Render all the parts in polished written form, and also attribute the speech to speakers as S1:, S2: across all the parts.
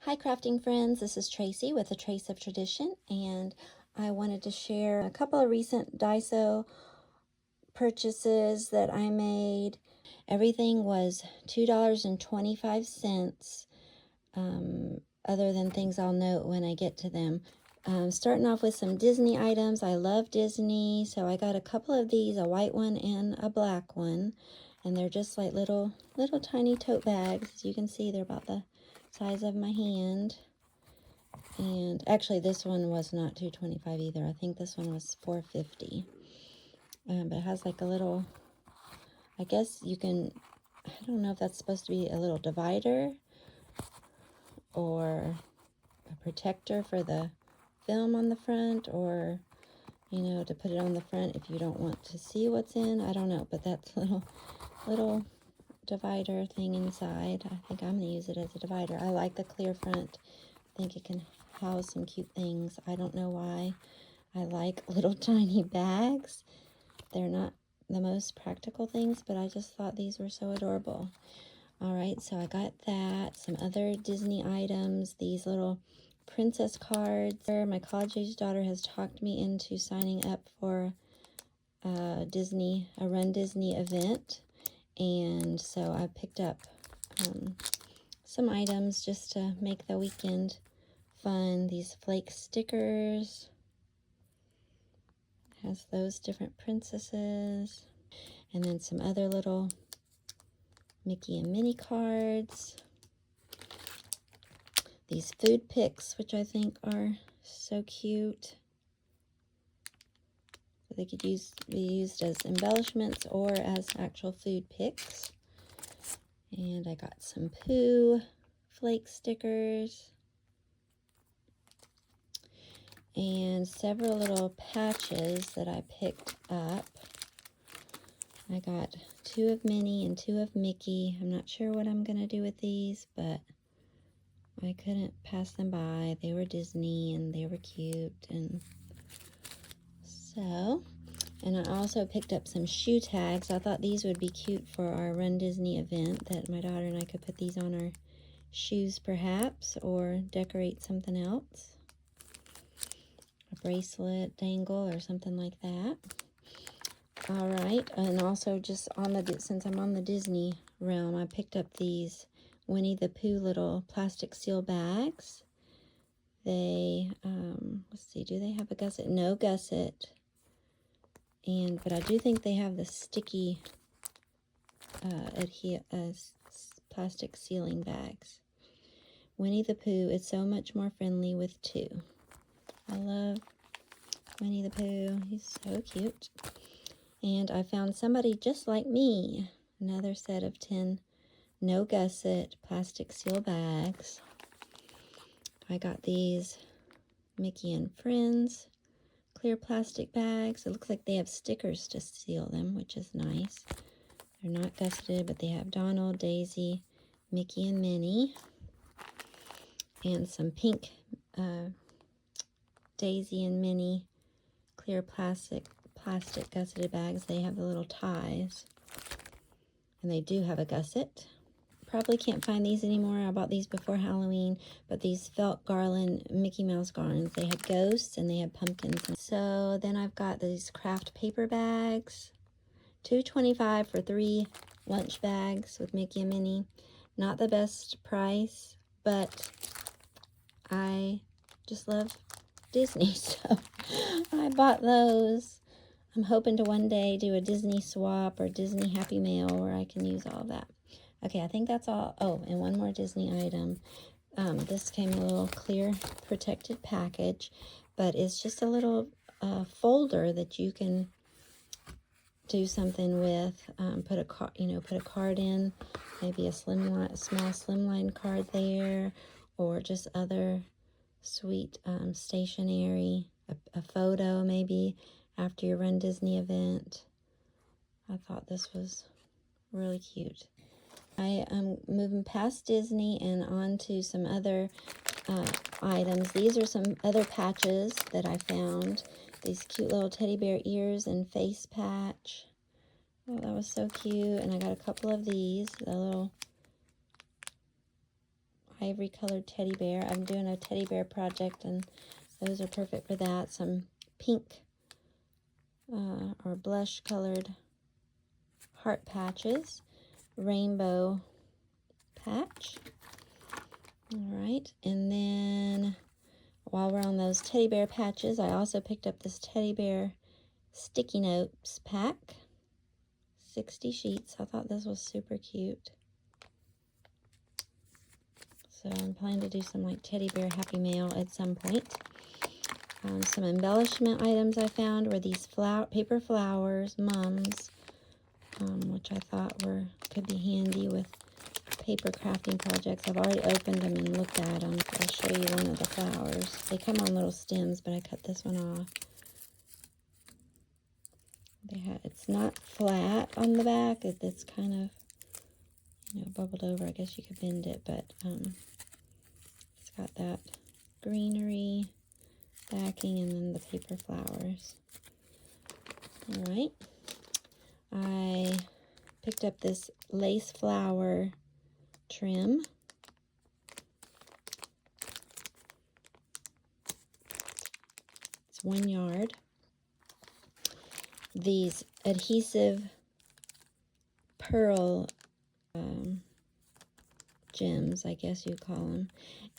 S1: Hi crafting friends, this is Tracy with A Trace of Tradition, and I wanted to share a couple of recent Daiso purchases that I made. Everything was $2.25, other than things I'll note when I get to them. Starting off with some Disney items. I love Disney, so I got a couple of these, a white one and a black one, and they're just like little tiny tote bags. As you can see, they're about the size of my hand. And actually this one was not $2.25 either. I think this one was $4.50. But it has like a little, I guess you can, I don't know if that's supposed to be a little divider or a protector for the film on the front, or you know, to put it on the front if you don't want to see what's in. I don't know, but that's a little divider thing inside. I think I'm gonna use it as a divider. I like the clear front. I think it can house some cute things. I don't know why I like little tiny bags. They're not the most practical things, but I just thought these were so adorable. All right, so I got that. Some other Disney items. These little princess cards. My college-age daughter has talked me into signing up for a Run Disney event. And so I picked up some items just to make the weekend fun. These flake stickers. Has those different princesses. And then some other little Mickey and Minnie cards. These food picks, which I think are so cute. So they could be used as embellishments or as actual food picks. And I got some Pooh flake stickers. And several little patches that I picked up. I got 2 of Minnie and 2 of Mickey. I'm not sure what I'm going to do with these, but I couldn't pass them by. They were Disney and they were cute. And so, and I also picked up some shoe tags. I thought these would be cute for our Run Disney event, that my daughter and I could put these on our shoes perhaps, or decorate something else. A bracelet dangle or something like that. All right, and also just on the, since I'm on the Disney realm, I picked up these Winnie the Pooh little plastic seal bags. They, let's see, do they have a gusset? No gusset. But I do think they have the sticky plastic sealing bags. Winnie the Pooh is so much more friendly with 2. I love Winnie the Pooh. He's so cute. And I found somebody just like me. Another set of 10 no gusset plastic seal bags. I got these Mickey and Friends clear plastic bags. It looks like they have stickers to seal them, which is nice. They're not gusseted, but they have Donald, Daisy, Mickey, and Minnie. And some pink Daisy and Minnie clear plastic gusseted bags. They have the little ties. And they do have a gusset. Probably can't find these anymore. I bought these before Halloween, but these felt garland Mickey Mouse garlands. They had ghosts and they had pumpkins. So then I've got these craft paper bags. $2.25 for 3 lunch bags with Mickey and Minnie. Not the best price, but I just love Disney, so I bought those. I'm hoping to one day do a Disney swap or Disney Happy Mail where I can use all of that. Okay, I think that's all. Oh, and one more Disney item. This came in a little clear protected package, but it's just a little folder that you can do something with. Put a card in, maybe a small slimline card there, or just other sweet stationery. A photo maybe after your Run Disney event. I thought this was really cute. I am moving past Disney and on to some other items. These are some other patches that I found. These cute little teddy bear ears and face patch. Oh, that was so cute. And I got a couple of these, the little ivory colored teddy bear. I'm doing a teddy bear project, and those are perfect for that. Some pink or blush colored heart patches, rainbow patch. All right, and then while we're on those teddy bear patches, I also picked up this teddy bear sticky notes pack, 60 sheets. I thought this was super cute. So I'm planning to do some like teddy bear happy mail at some point. Some embellishment items I found were these paper flowers, mums, which I thought could be handy with paper crafting projects. I've already opened them and looked at them. I'll show you one of the flowers. They come on little stems, but I cut this one off. It's not flat on the back. It's kind of, bubbled over. I guess you could bend it, but it's got that greenery backing and then the paper flowers. All right. I picked up this lace flower trim. It's 1 yard. These adhesive pearl gems, I guess you call them.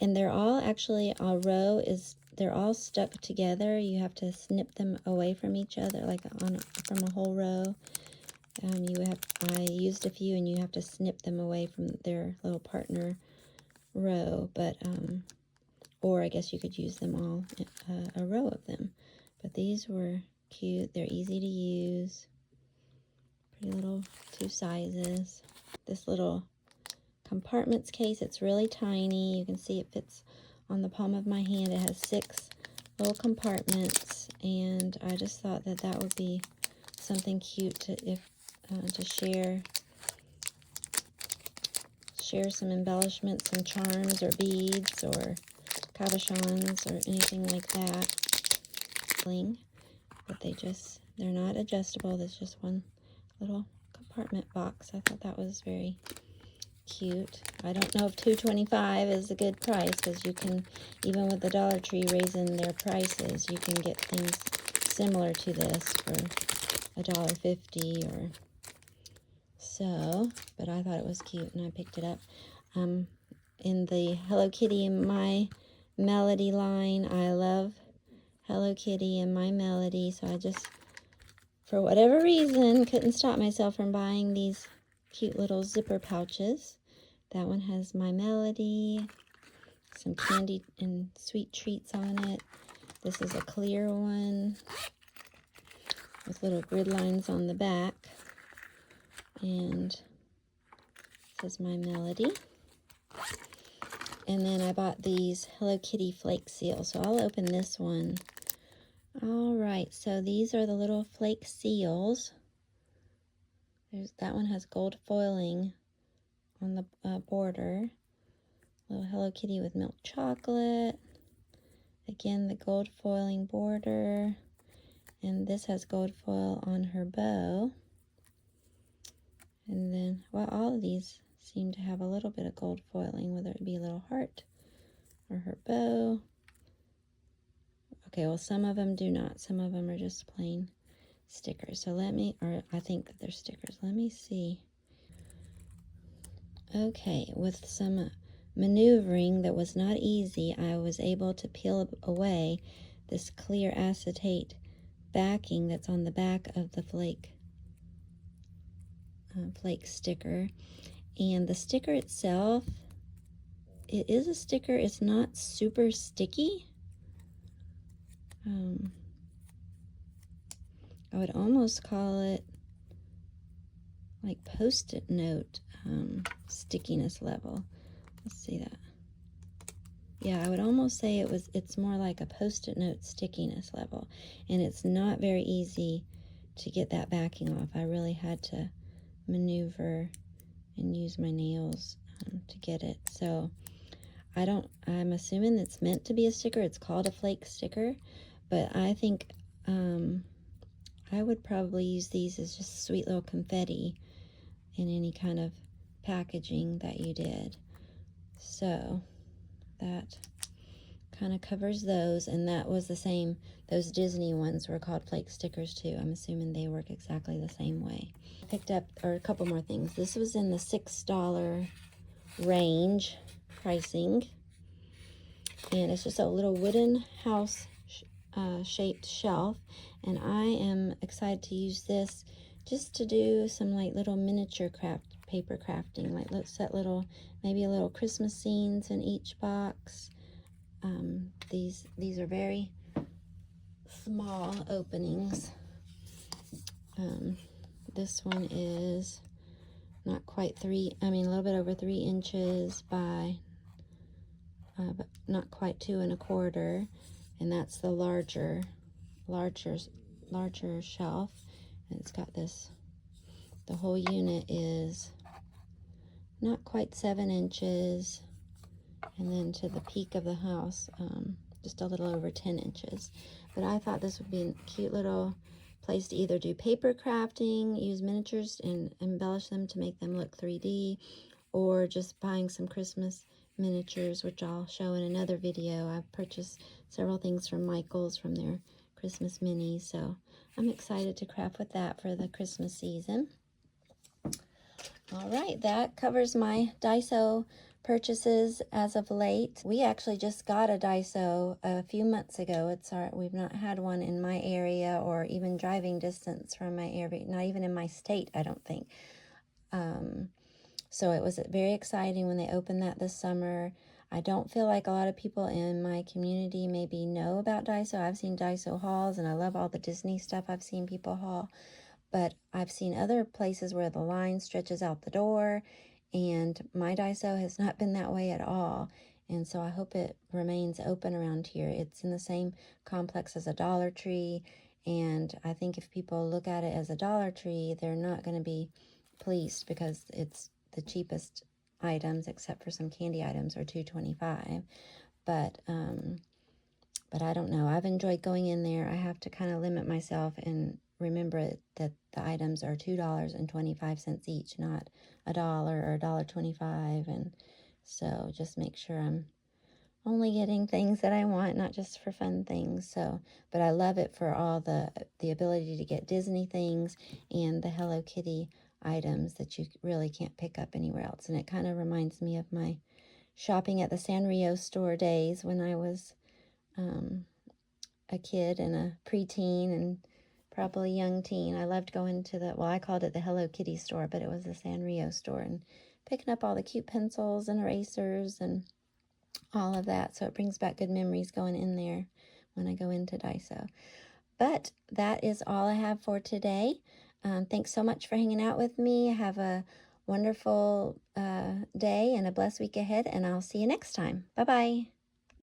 S1: And they're all actually, they're all stuck together. You have to snip them away from each other, like from a whole row. I used a few, and you have to snip them away from their little partner row, but or I guess you could use them all, a row of them. But these were cute. They're easy to use. Pretty little 2 sizes. This little compartments case, it's really tiny. You can see it fits on the palm of my hand. It has 6 little compartments, and I just thought that would be something cute to share some embellishments, some charms or beads or cabochons or anything like that. But they're not adjustable. There's just one little compartment box. I thought that was very cute. I don't know if $2.25 is a good price, because you can, even with the Dollar Tree raising their prices, you can get things similar to this for $1.50 or so. But I thought it was cute, and I picked it up. In the Hello Kitty My Melody line, I love Hello Kitty and My Melody, so I just, for whatever reason, couldn't stop myself from buying these cute little zipper pouches. That one has My Melody, some candy and sweet treats on it. This is a clear one with little grid lines on the back, and it says My Melody. And then I bought these Hello Kitty flake seals, so I'll open this one. All right, so these are the little flake seals. That one has gold foiling on the border. Little Hello Kitty with milk chocolate. Again, the gold foiling border. And this has gold foil on her bow. And then, well, all of these seem to have a little bit of gold foiling, whether it be a little heart or her bow. Okay, well, some of them do not. Some of them are just plain stickers. So I think that they're stickers. Let me see. Okay, with some maneuvering that was not easy, I was able to peel away this clear acetate backing that's on the back of the flake sticker. And the sticker itself, it is a sticker. It's not super sticky. I would almost call it like Post-it note stickiness level. Let's see that. Yeah, I would almost say it's more like a Post-it note stickiness level, and it's not very easy to get that backing off. I really had to maneuver and use my nails to get it. So I'm assuming it's meant to be a sticker. It's called a flake sticker, but I think I would probably use these as just sweet little confetti in any kind of packaging that you did. So that kind of covers those, and that was the same. Those Disney ones were called flake stickers too. I'm assuming they work exactly the same way. Picked up a couple more things. This was in the $6 range pricing, and it's just a little wooden house shaped shelf, and I am excited to use this just to do some like little miniature paper crafting, like let's set maybe a little Christmas scenes in each box. These are very small openings. This one is not quite a little bit over 3 inches by but not quite 2 1/4, and that's the larger shelf. And it's got this, the whole unit is not quite 7 inches, and then to the peak of the house, just a little over 10 inches. But I thought this would be a cute little place to either do paper crafting, use miniatures and embellish them to make them look 3D, or just buying some Christmas miniatures, which I'll show in another video. I've purchased several things from Michael's from their Christmas minis, so I'm excited to craft with that for the Christmas season. All right, that covers my Daiso purchases as of late. We actually just got a Daiso a few months ago. We've not had one in my area or even driving distance from my area, not even in my state, I don't think. So it was very exciting when they opened that this summer. I don't feel like a lot of people in my community maybe know about Daiso. I've seen Daiso hauls, and I love all the Disney stuff I've seen people haul. But I've seen other places where the line stretches out the door, and my Daiso has not been that way at all. And so I hope it remains open around here. It's in the same complex as a Dollar Tree, and I think if people look at it as a Dollar Tree, they're not going to be pleased, because it's the cheapest items, except for some candy items, are $2.25. But I don't know. I've enjoyed going in there. I have to kind of limit myself and remember that the items are $2.25 each, not $1 or $1.25. And so just make sure I'm only getting things that I want, not just for fun things. So, but I love it for all the ability to get Disney things and the Hello Kitty items that you really can't pick up anywhere else. And it kind of reminds me of my shopping at the Sanrio store days when I was a kid and a preteen and probably young teen. I loved going to I called it the Hello Kitty store, but it was the Sanrio store, and picking up all the cute pencils and erasers and all of that. So it brings back good memories going in there when I go into Daiso. But that is all I have for today. Thanks so much for hanging out with me. Have a wonderful day and a blessed week ahead, and I'll see you next time. Bye-bye.